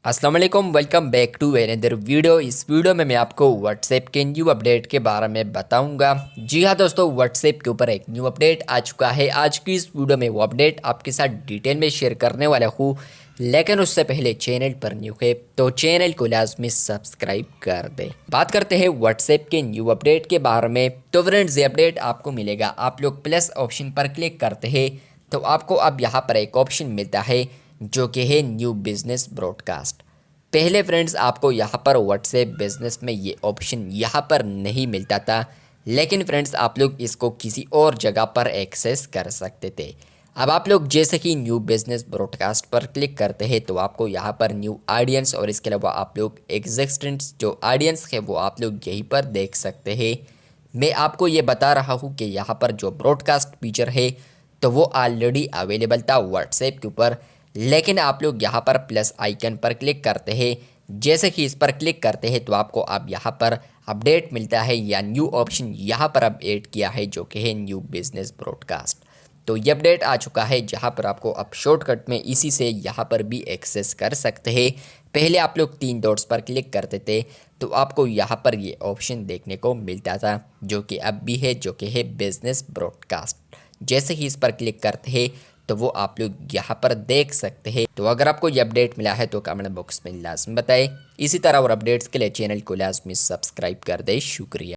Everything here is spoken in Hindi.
अस्सलाम वालेकुम, welcome back to another video. इस वीडियो में मैं आपको व्हाट्सएप के न्यू अपडेट के बारे में बताऊंगा। जी हाँ दोस्तों, व्हाट्सएप के ऊपर एक न्यू अपडेट आ चुका है। आज की इस वीडियो में वो अपडेट आपके साथ डिटेल में शेयर करने वाला हूँ, लेकिन उससे पहले चैनल पर न्यू है तो चैनल को लाजमी सब्सक्राइब कर दे। बात करते हैं व्हाट्सएप के न्यू अपडेट के बारे में। तो फ्रेंड्स, ये अपडेट आपको मिलेगा, आप लोग प्लस ऑप्शन पर क्लिक करते हैं तो आपको अब यहाँ पर एक ऑप्शन मिलता है जो कि है न्यू बिजनेस ब्रॉडकास्ट। पहले फ्रेंड्स आपको यहाँ पर व्हाट्सएप बिजनेस में ये ऑप्शन यहाँ पर नहीं मिलता था, लेकिन फ्रेंड्स आप लोग इसको किसी और जगह पर एक्सेस कर सकते थे। अब आप लोग जैसे कि न्यू बिजनेस ब्रॉडकास्ट पर क्लिक करते हैं तो आपको यहाँ पर न्यू ऑडियंस और इसके अलावा आप लोग एग्जिस्टेंट जो ऑडियंस है वो आप लोग यहीं पर देख सकते हैं। मैं आपको ये बता रहा हूँ कि यहाँ पर जो ब्रॉडकास्ट फीचर है तो वो ऑलरेडी अवेलेबल था व्हाट्सएप के ऊपर, लेकिन आप लोग यहाँ पर प्लस आइकन पर क्लिक करते हैं। जैसे कि इस पर क्लिक करते हैं तो आपको अब यहाँ पर अपडेट मिलता है या न्यू ऑप्शन यहाँ पर अब ऐड किया है जो कि है न्यू बिजनेस ब्रॉडकास्ट। तो ये अपडेट आ चुका है जहाँ पर आपको अब शॉर्टकट में इसी से यहाँ पर भी एक्सेस कर सकते हैं। पहले आप लोग 3 डॉट्स पर क्लिक करते थे तो आपको यहाँ पर ये ऑप्शन देखने को मिलता था जो कि अब भी है, जो कि है बिजनेस ब्रॉडकास्ट। जैसे ही इस पर क्लिक करते हैं तो वो आप लोग यहाँ पर देख सकते हैं। तो अगर आपको ये अपडेट मिला है तो कमेंट बॉक्स में लाजमी बताएं। इसी तरह और अपडेट्स के लिए चैनल को लाजमी सब्सक्राइब कर दें। शुक्रिया।